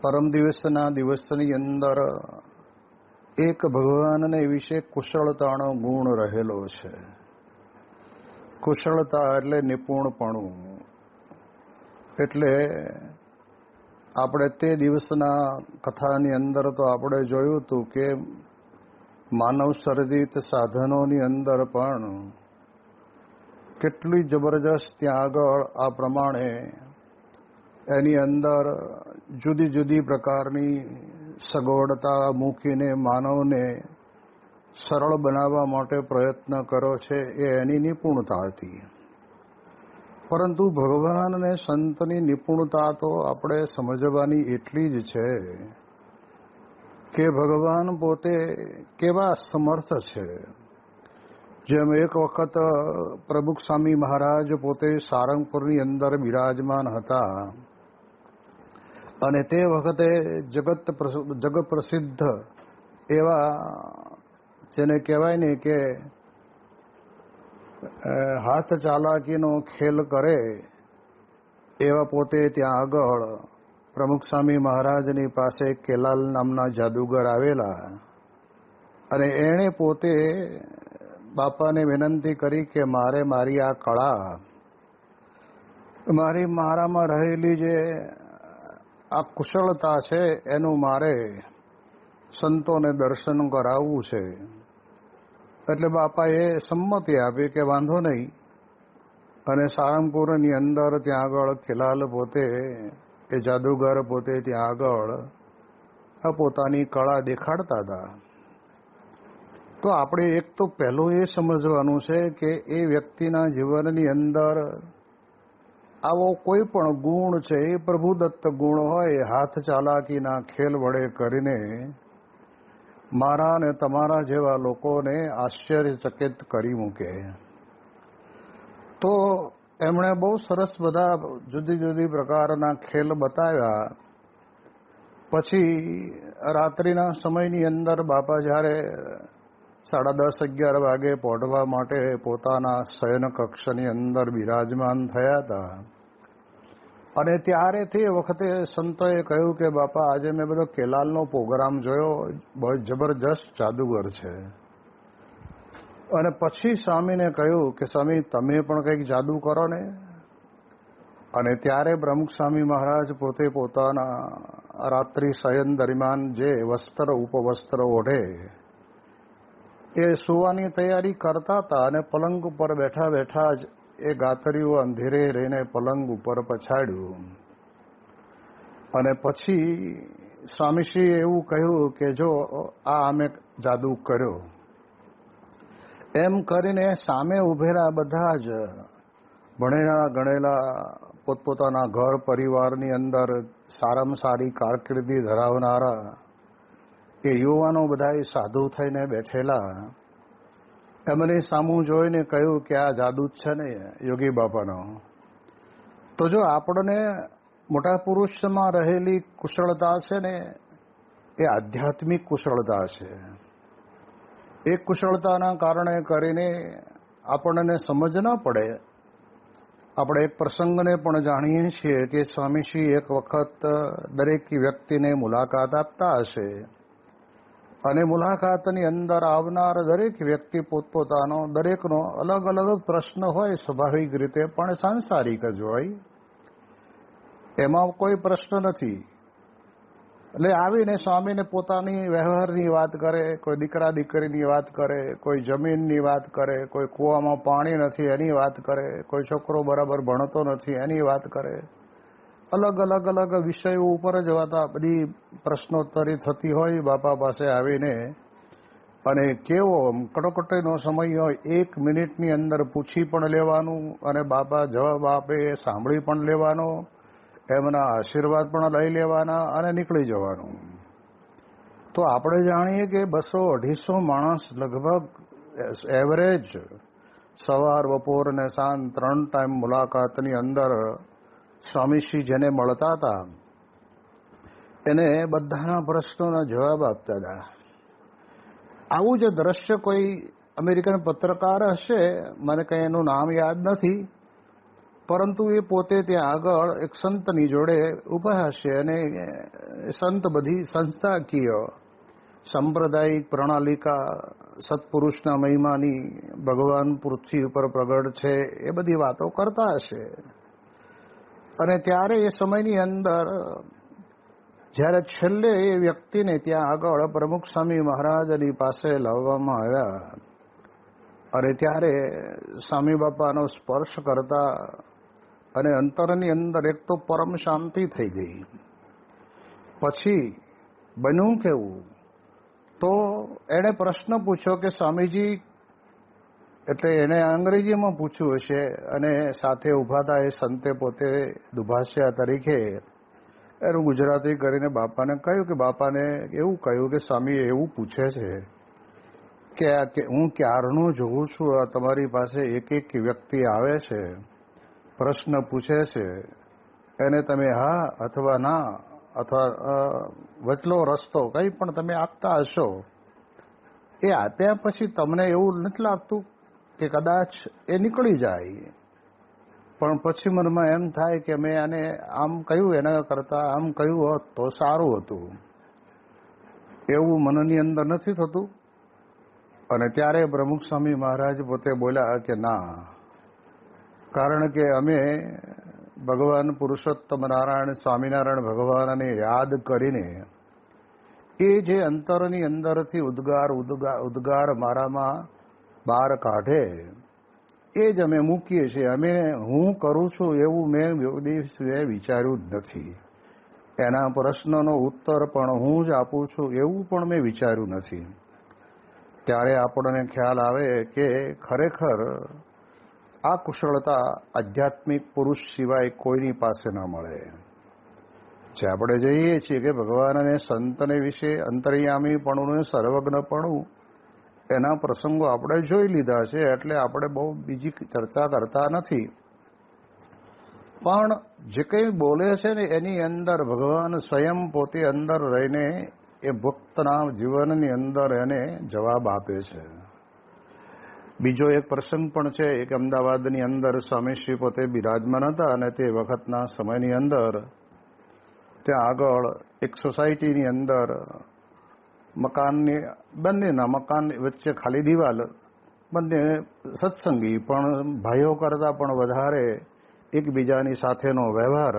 પરમ દિવસની અંદર એક ભગવાનને વિશે કુશળતાનો ગુણ રહેલો છે. કુશળતા એટલે નિપુણપણું. એટલે આપણે તે દિવસના કથાની અંદર તો આપણે જોયું હતું કે માનવ સર્જિત સાધનોની અંદર પણ કેટલી જબરજસ્ત ત્યાં આગળ આ પ્રમાણે એની અંદર જુદી જુદી પ્રકારની સગવડતા મૂકીને માનવને સરળ બનાવવા માટે પ્રયત્ન કર્યો છે. એ એની નિપુણતા હતી. પરંતુ ભગવાન અને સંતની નિપુણતા તો આપણે સમજવાની એટલી જ છે કે ભગવાન પોતે કેવા સમર્થ છે. જેમ એક વખત પ્રભુ સ્વામી મહારાજ પોતે સારંગપુરની અંદર બિરાજમાન હતા અને તે વખતે જગ પ્રસિદ્ધ એવા જેને કહેવાય ને કે હાથ ચાલાકીનો ખેલ કરે એવા પોતે ત્યાં આગળ પ્રમુખ સ્વામી મહારાજની પાસે કેલાલ નામના જાદુગર આવેલા અને એણે પોતે બાપાને વિનંતી કરી કે મારી આ કળા મારામાં રહેલી જે આ કુશળતા છે એનું મારે સંતોને દર્શન કરાવવું છે. એટલે બાપાએ સંમતિ આપી કે વાંધો નહીં. અને સારંગપુરની અંદર ત્યાં આગળ ખિલાલ પોતે એ જાદુગર પોતે ત્યાં આગળ પોતાની કળા દેખાડતા હતા. તો આપણે એક તો પહેલું એ સમજવાનું છે કે એ વ્યક્તિના જીવનની અંદર આવો કોઈ પણ ગુણ છે એ પ્રભુદત્ત ગુણ હોય, હાથ ચાલાકીના ખેલ વડે કરીને મારા અને તમારા જેવા લોકોને આશ્ચર્યચકિત કરી મૂકે. તો એમણે બહુ સરસ બધા જુદી જુદી પ્રકારના ખેલ બતાવ્યા. પછી રાત્રિના સમયની અંદર બાપા જ્યારે 10:30-11 વાગે પહોંચવા માટે પોતાના શયન કક્ષની અંદર બિરાજમાન થયા હતા અને ત્યારે તે વખતે સંતોએ કહ્યું કે બાપા આજે મેં બધો કેલાલનો પ્રોગ્રામ જોયો, બહુ જબરજસ્ત જાદુગર છે. અને પછી સ્વામીને કહ્યું કે સ્વામી તમે પણ કંઈક જાદુ કરો ને. અને ત્યારે પ્રમુખ સ્વામી મહારાજ પોતે પોતાના રાત્રિ શયન દરમિયાન જે વસ્ત્ર ઉપવસ્ત્ર ઓઢે એ સુવાની તૈયારી કરતા હતા અને પલંગ ઉપર બેઠા બેઠા જ એ ગાતરીઓ અંધેરે રહીને પલંગ ઉપર પછાડ્યું. અને પછી સ્વામીશ્રીએ એવું કહ્યું કે જો આ અમે જાદુ કર્યો એમ કરીને સામે ઉભેલા બધા જ ભણેલા ગણેલા પોતપોતાના ઘર પરિવારની અંદર સારામાં સારી કારકિર્દી ધરાવનારા એ યુવાનો બધા સાધુ થઈને બેઠેલા એમને સામું જોઈને કહ્યું કે આ જાદુ જ છે ને યોગી બાપાનો. તો જો આપણને મોટા પુરુષમાં રહેલી કુશળતા છે ને એ આધ્યાત્મિક કુશળતા છે. એ કુશળતાના કારણે કરીને આપણને સમજ ન પડે. આપણે એક પ્રસંગને પણ જાણીએ છીએ કે સ્વામીશ્રી એક વખત દરેક વ્યક્તિને મુલાકાત આપતા હશે અને મુલાકાતની અંદર આવનાર દરેક વ્યક્તિ પોતપોતાનો દરેકનો અલગ અલગ પ્રશ્ન હોય, સ્વાભાવિક રીતે પણ સાંસારિક જ હોય, એમાં કોઈ પ્રશ્ન નથી. એટલે આવીને સ્વામીને પોતાની વ્યવહારની વાત કરે, કોઈ દીકરા દીકરીની વાત કરે, કોઈ જમીનની વાત કરે, કોઈ કૂવામાં પાણી નથી એની વાત કરે, કોઈ છોકરો બરાબર ભણતો નથી એની વાત કરે. અલગ અલગ અલગ વિષયો ઉપર જ બધી પ્રશ્નોત્તરી થતી હોય બાપા પાસે આવીને. અને કેવો કટોકટીનો સમય હોય, 1 મિનિટની અંદર પૂછી પણ લેવાનું અને બાપા જવાબ આપે એ સાંભળી પણ લેવાનો, એમના આશીર્વાદ પણ લઈ લેવાના અને નીકળી જવાનું. તો આપણે જાણીએ કે 200-250 માણસ લગભગ એવરેજ સવાર બપોર અને સાંજ 3 ટાઈમ મુલાકાતની અંદર સ્વામીશ્રી જેને મળતા હતા એને બધાના પ્રશ્નોના જવાબ આપતા હતા. આવું જ દ્રશ્ય કોઈ અમેરિકન પત્રકાર હશે, મને કંઈ એનું નામ યાદ નથી, પરંતુ એ પોતે ત્યાં આગળ એક સંતની જોડે ઊભા હશે અને સંત બધી સંસ્થાકીય સાંપ્રદાયિક પ્રણાલિકા સત્પુરુષના મહિમાની ભગવાન પૃથ્વી ઉપર પ્રગટ છે એ બધી વાતો કરતા હશે. અને ત્યારે એ સમયની અંદર જ્યારે છેલ્લે એ વ્યક્તિને ત્યાં આગળ પ્રમુખ સ્વામી મહારાજની પાસે લાવવામાં આવ્યા અને ત્યારે સ્વામી બાપાનો સ્પર્શ કરતા અને અંતરની અંદર એક તો પરમ શાંતિ થઈ ગઈ. પછી બન્યું કેવું, તો એણે પ્રશ્ન પૂછ્યો કે સ્વામીજી, એટલે એણે અંગ્રેજીમાં પૂછ્યું હશે અને સાથે ઊભા હતા એ સંતે પોતે દુભાષ્યા તરીકે એનું ગુજરાતી કરીને બાપાને કહ્યું કે બાપાને એવું કહ્યું કે સ્વામી એવું પૂછે છે કે હું ક્યારનું જોઉં છું આ તમારી પાસે એક એક વ્યક્તિ આવે છે, પ્રશ્ન પૂછે છે, એને તમે હા અથવા ના અથવા વચલો રસ્તો કંઈ પણ તમે આપતા હશો, એ આપ્યા પછી તમને એવું નથી લાગતું કે કદાચ એ નીકળી જાય, પણ પછી મનમાં એમ થાય કે મેં આને આમ કહ્યું એના કરતાં આમ કહ્યું હોત તો સારું હતું, એવું મનની અંદર નથી થતું? અને ત્યારે પ્રમુખ સ્વામી મહારાજ પોતે બોલ્યા કે ના, કારણ કે અમે ભગવાન પુરુષોત્તમ નારાયણ સ્વામિનારાયણ ભગવાનને યાદ કરીને એ જે અંતરની અંદરથી ઉદ્ગાર મારામાં બહાર કાઢે એ જ અમે મૂકીએ છીએ. અમે હું કરું છું એવું મેં વિચાર્યું જ નથી, એના પ્રશ્નનો ઉત્તર પણ હું જ આપું છું એવું પણ મેં વિચાર્યું નથી. ત્યારે આપણને ખ્યાલ આવે કે ખરેખર આ કુશળતા આધ્યાત્મિક પુરુષ સિવાય કોઈની પાસે ન મળે. જે આપણે જઈએ છીએ કે ભગવાન અને સંતને વિશે અંતર્યામીપણું સર્વજ્ઞપણું એના પ્રસંગો આપણે જોઈ લીધા છે, એટલે આપણે બહુ બીજી ચર્ચા કરતા નથી. પણ જે કંઈ બોલે છે ને એની અંદર ભગવાન સ્વયં પોતે અંદર રહીને એ ભક્તના જીવનની અંદર એને જવાબ આપે છે. બીજો એક પ્રસંગ પણ છે કે અમદાવાદની અંદર સ્વામીશ્રી પોતે બિરાજમાન હતા અને તે વખતના સમયની અંદર ત્યાં આગળ એક સોસાયટીની અંદર મકાનની બંનેના મકાન વચ્ચે ખાલી દિવાલ, બંને સત્સંગી પણ ભાઈઓ કરતાં પણ વધારે એકબીજાની સાથેનો વ્યવહાર,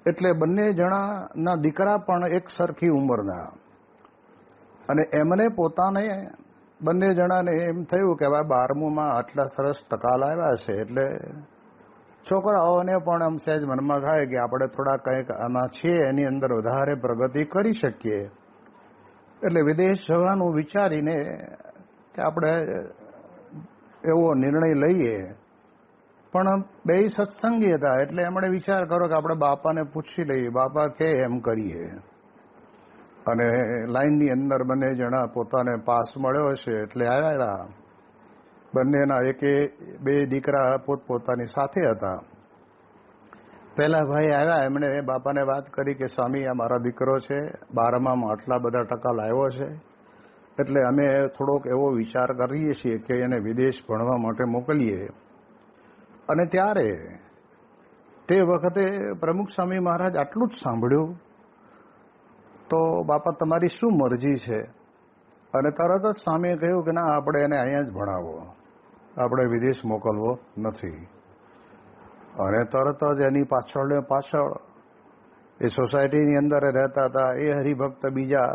એટલે બંને જણાના દીકરા પણ એક સરખી ઉંમરના, અને એમને પોતાને બંને જણાને એમ થયું કે હવે 12મુંમાં આટલા સરસ ટકા લાવ્યા છે એટલે છોકરાઓને પણ આમ સહેજ મનમાં થાય કે આપણે થોડા કંઈક આમાં છીએ એની અંદર વધારે પ્રગતિ કરી શકીએ, એટલે વિદેશ જવાનું વિચારીને કે આપણે એવો નિર્ણય લઈએ. પણ બે સત્સંગી હતા એટલે એમણે વિચાર કર્યો કે આપણે બાપાને પૂછી લઈએ, બાપા કે એમ કરીએ. અને લાઈનની અંદર બંને જણા પોતાને પાસ મળ્યો હશે એટલે આવ્યા. બંનેના બે દીકરા પોતપોતાની સાથે હતા. પહેલા ભાઈ આવ્યા, એમણે બાપાને વાત કરી કે સ્વામી આ મારા દીકરો છે, 12માં આટલા બધા ટકા લાવ્યો છે, એટલે અમે થોડોક એવો વિચાર કરીએ છીએ કે એને વિદેશ ભણવા માટે મોકલીએ. અને ત્યારે તે વખતે પ્રમુખ સ્વામી મહારાજ આટલું જ સાંભળ્યું તો બાપા તમારી શું મરજી છે? અને તરત જ સ્વામીએ કહ્યું કે ના, આપણે એને અહીંયા જ ભણાવો, આપણે વિદેશ મોકલવો નથી. અને તરત જ એની પાછળ એ સોસાયટીની અંદર રહેતા હતા એ હરિભક્ત બીજા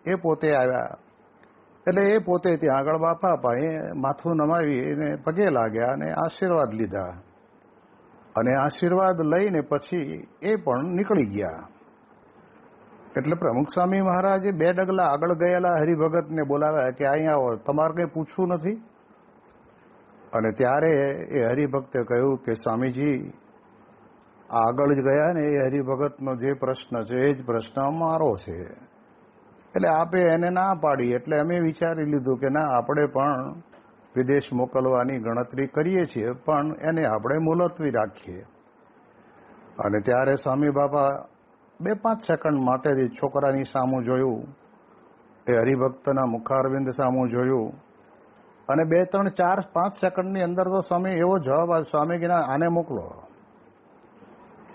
એ પોતે આવ્યા, એટલે એ પોતે ત્યાં આગળ બાપા પાસે માથું નમાવી એને પગે લાગ્યા અને આશીર્વાદ લીધા. અને આશીર્વાદ લઈને પછી એ પણ નીકળી ગયા. એટલે પ્રમુખ સ્વામી મહારાજે 2 ડગલા આગળ ગયેલા હરિભગતને બોલાવ્યા કે અહીંયા આવો, તમારે કંઈ પૂછવું નથી? અને ત્યારે એ હરિભક્તે કહ્યું કે સ્વામીજી આગળ જ ગયા ને એ હરિભગતનો જે પ્રશ્ન છે એ જ પ્રશ્ન અમારો છે, એટલે આપે એને ના પાડી, એટલે અમે વિચારી લીધું કે ના, આપણે પણ વિદેશ મોકલવાની ગણતરી કરીએ છીએ પણ એને આપણે મુલતવી રાખીએ. અને ત્યારે સ્વામી બાપા 2-5 સેકન્ડ માટે છોકરાની સામું જોયું, એ હરિભક્તના મુખારવિંદ સામું જોયું અને 2, 3, 4, 5 સેકન્ડની અંદર તો સ્વામી એવો જવાબ આવે, સ્વામી કે ના, આને મોકલો,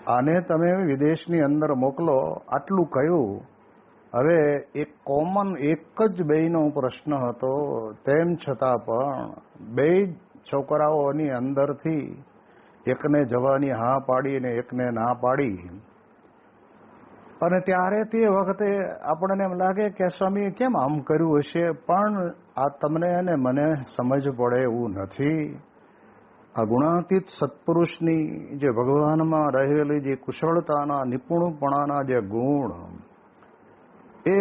આને તમે વિદેશની અંદર મોકલો, આટલું કહ્યું. હવે એક કોમન એક જ બેયનો પ્રશ્ન હતો, તેમ છતાં પણ બે છોકરાઓની અંદરથી એકને જવાની હા પાડી અને એકને ના પાડી. અને ત્યારે તે વખતે આપણને એમ લાગે કે સ્વામી કેમ આમ કર્યું હશે, પણ આ તમને અને મને સમજ પડે એવું નથી. આ ગુણાતીત સત્પુરુષની જે ભગવાનમાં રહેલી જે કુશળતાના, નિપુણપણાના જે ગુણ, એ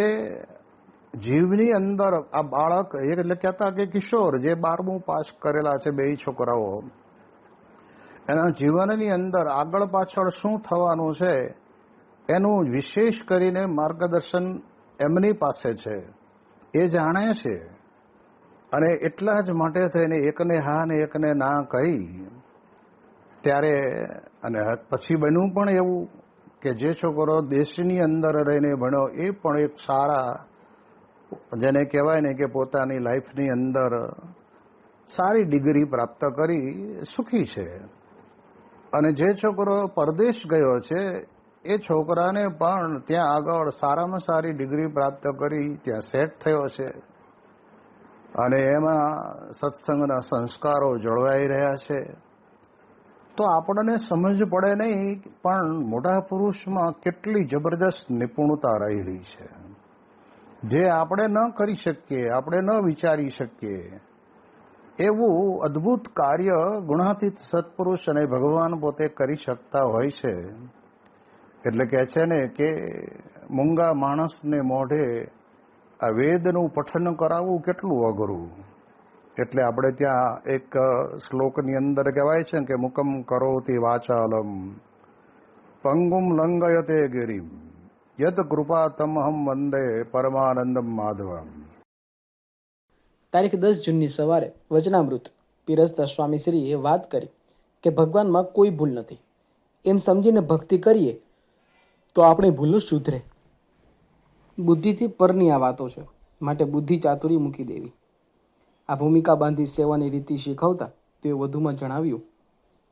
જીવની અંદર આ બાળક એટલે કહેતા કે કિશોર જે 12મું પાસ કરેલા છે, બે છોકરાઓ, એના જીવનની અંદર આગળ પાછળ શું થવાનું છે એનું વિશેષ કરીને માર્ગદર્શન એમની પાસે છે, એ જાણે છે. અને એટલા જ માટે થઈને એકને હા ને એકને ના કહી. ત્યારે અને પછી બન્યું પણ એવું કે જે છોકરો દેશની અંદર રહીને ભણ્યો એ પણ એક સારા, જેને કહેવાય ને કે પોતાની લાઈફની અંદર સારી ડિગ્રી પ્રાપ્ત કરી સુખી છે. અને જે છોકરો પરદેશ ગયો છે એ છોકરાને પણ ત્યાં આગળ સારામાં સારી ડિગ્રી પ્રાપ્ત કરી ત્યાં સેટ થયો છે અને એમાં સત્સંગના સંસ્કારો જળવાઈ રહ્યા છે. તો આપણને સમજ પડે નહીં, પણ મોટા પુરુષમાં કેટલી જબરજસ્ત નિપુણતા રહેલી છે, જે આપણે ન કરી શકીએ, આપણે ન વિચારી શકીએ એવું અદ્ભુત કાર્ય ગુણાતીત સત્પુરુષ અને ભગવાન પોતે કરી શકતા હોય છે. એટલે કહે છે ને કે મૂંગા માણસને મોઢે આ વેદનું પઠન કરાવવું કેટલું અઘરું. એટલે આપણે ત્યાં એક શ્લોકની અંદર કહેવાય છે કે મુકમ કરોતિ વાચાલમ પંગુમ લંઘયતે ગિરિમ યત કૃપા તમહમ વંદે પરમાનંદમ માધવમ. તારીખ 10 જૂનની સવારે વચનામૃત પીરસતા સ્વામીશ્રીએ વાત કરી કે ભગવાનમાં કોઈ ભૂલ નથી. એમ સમજીને ભક્તિ કરીએ તો આપણી ભૂલો સુધરે. બુદ્ધિથી પરની આ વાતો છે, માટે બુદ્ધિ ચાતુરી મૂકી દેવી. આ ભૂમિકા બાંધી સેવાની રીતિ શીખવતા તેઓ વધુમાં જણાવ્યું,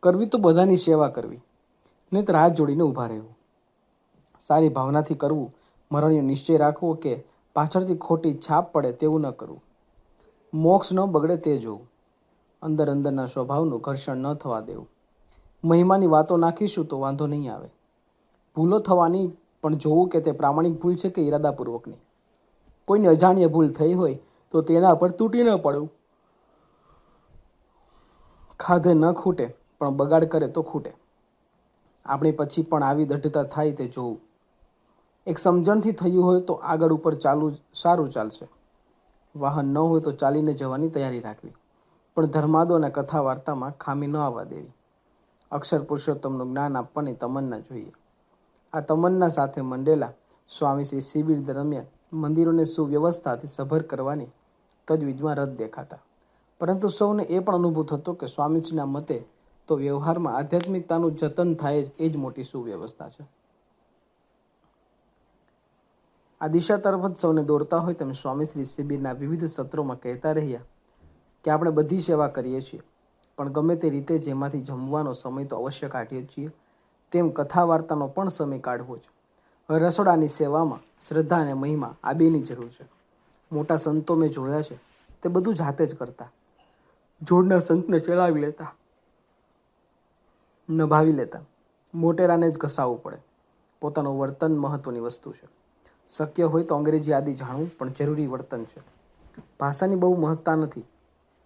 કરવી તો બધાની સેવા કરવી, નહીંતર હાથ જોડીને ઊભા રહેવું. સારી ભાવનાથી કરવું, મરણીય નિશ્ચય રાખવો કે પાછળથી ખોટી છાપ પડે તેવું ન કરવું. મોક્ષ ન બગડે તે જોવું. અંદરના સ્વભાવનું ઘર્ષણ ન થવા દેવું. મહિમાની વાતો નાખીશું તો વાંધો નહીં આવે. ભૂલો થવાની, પણ જોવું કે તે પ્રામાણિક ભૂલ છે કે ઈરાદાપૂર્વકની. કોઈની અજાણ્ય ભૂલ થઈ હોય તો તેના પર તૂટી ન પડવું. ખાધે ન ખૂટે પણ બગાડ કરે તો ખૂટે. આપણી પછી પણ આવી દઢતા થાય તે જોવું. એક સમજણથી થયું હોય તો આગળ ઉપર ચાલવું સારું ચાલશે. વાહન ન હોય તો ચાલીને જવાની તૈયારી રાખવી, પણ ધર્માદો અને કથા વાર્તામાં ખામી ન આવવા દેવી. અક્ષર પુરુષોત્તમનું જ્ઞાન આપવાની તમન્ના જોઈએ. આ તમન્ના સાથે મંડેલા સ્વામીશ્રી શિબિર દરમિયાન મંદિરોને સુવ્યવસ્થાથી સભર કરવાની તજવીજમાં રદ દેખાતા, પરંતુ સૌને એ પણ અનુભૂત હતો કે સ્વામીશ્રીના મતે તો વ્યવહારમાં આધ્યાત્મિકતાનું જતન થાય એ જ મોટી સુવ્યવસ્થા છે. આ દિશા તરફ જ સૌને દોડતા હોય તેમ સ્વામીશ્રી શિબિરના વિવિધ સત્રોમાં કહેતા રહ્યા કે આપણે બધી સેવા કરીએ છીએ, પણ ગમે તે રીતે જેમાંથી જમવાનો સમય તો અવશ્ય કાઢીએ છીએ, તેમ કથા વાર્તાનો પણ સમય કાઢવો જ. હવે રસોડાની સેવામાં શ્રદ્ધા અને મહિમા આ બેની જરૂર છે. મોટા સંતો મેં જોયા છે, તે બધું જાતે જ કરતા. જોડના સંતને ચલાવી લેતા, નભાવી લેતા. મોટેરાને જ ઘસાવવું પડે. પોતાનું વર્તન મહત્વની વસ્તુ છે. શક્ય હોય તો અંગ્રેજી આદિ જાણવું પણ જરૂરી વર્તન છે. ભાષાની બહુ મહત્તા નથી,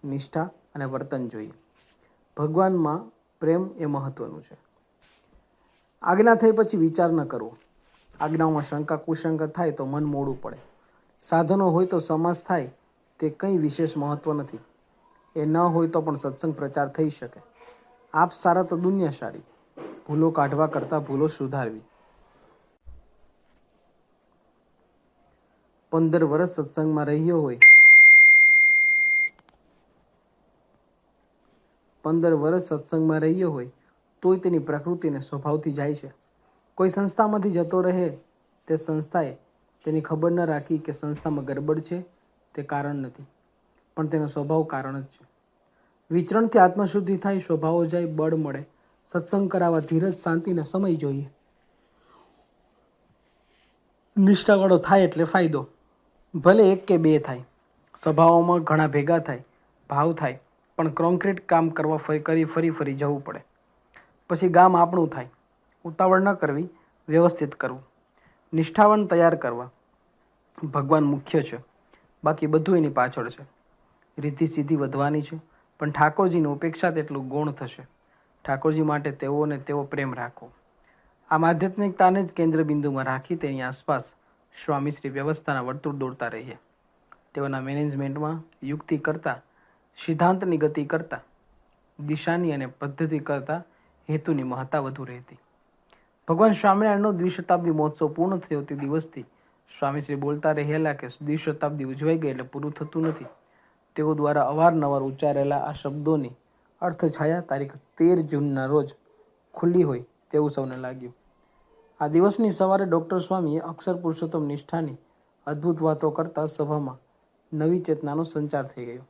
નિષ્ઠા અને વર્તન જોઈએ. ભગવાનમાં પ્રેમ એ મહત્વનું છે. આજ્ઞા થઈ પછી વિચાર ન કરવો. આજ્ઞાઓમાં શંકા કુશંકા થાય તો મન મોડું પડે. સાધનો હોય તો સમાસ થાય તે કંઈ વિશેષ મહત્વ નથી. એ ન હોય તો પણ સત્સંગ પ્રચાર થઈ શકે. આપ સારા તો દુનિયા સારી. ભૂલો કાઢવા કરતાં ભૂલો સુધારવી. 15 વર્ષ સત્સંગમાં રહ્યો હોય 15 વર્ષ સત્સંગમાં રહ્યો હોય તોય તેની પ્રકૃતિને સ્વભાવથી જાય છે. કોઈ સંસ્થામાંથી જતો રહે તે સંસ્થાએ તેની ખબર ન રાખી કે સંસ્થામાં ગરબડ છે તે કારણ નથી. પણ તેનો સ્વભાવ કારણ જ છે. વિચરણથી આત્મશુદ્ધિ થાય, સ્વભાવો જાય, બળ મળે. સત્સંગ કરાવવા ધીરજ, શાંતિને સમય જોઈએ. નિષ્ઠાવાળો થાય એટલે ફાયદો. ભલે એક કે બે થાય, સ્વભાવોમાં ઘણા ભેગા થાય, ભાવ થાય, પણ કોન્ક્રીટ કામ કરવા ફરી જવું પડે. પછી ગામ આપણું થાય. ઉતાવળ ન કરવી, વ્યવસ્થિત કરવું. નિષ્ઠાવાન તૈયાર કરવા. ભગવાન મુખ્ય છે, બાકી બધું એની પાછળ છે. રીતિ સીધી વધવાની છે, પણ ઠાકોરજીની ઉપેક્ષા તેટલું ગૌણ થશે. ઠાકોરજી માટે તેઓને તેવો પ્રેમ રાખવો. આમ આધ્યાત્મિકતાને જ કેન્દ્રબિંદુમાં રાખી તેની આસપાસ સ્વામીશ્રી વ્યવસ્થાના વર્તુળ દોરતા રહીએ. તેઓના મેનેજમેન્ટમાં યુક્તિ કરતા, સિદ્ધાંતની ગતિ કરતા, દિશાની અને પદ્ધતિ કરતા હેતુની મહત્તા વધુ રહેતી. ભગવાન સ્વામિનારાયણનો દ્વિશતાબ્દી મહોત્સવ પૂર્ણ થયો તે દિવસથી સ્વામીશ્રી બોલતા રહેલા કે દ્વિશતાબ્દી ઉજવાઈ ગઈ એટલે પૂરું થતું નથી. તેઓ દ્વારા અવારનવાર ઉચ્ચારેલા આ શબ્દોની અર્થછાયા તારીખ 13 જૂનના રોજ ખુલ્લી હોય તેવું સૌને લાગ્યું. આ દિવસની સવારે ડૉક્ટર સ્વામીએ અક્ષર પુરુષોત્તમ નિષ્ઠાની અદ્ભુત વાતો કરતા સભામાં નવી ચેતનાનો સંચાર થઈ ગયો.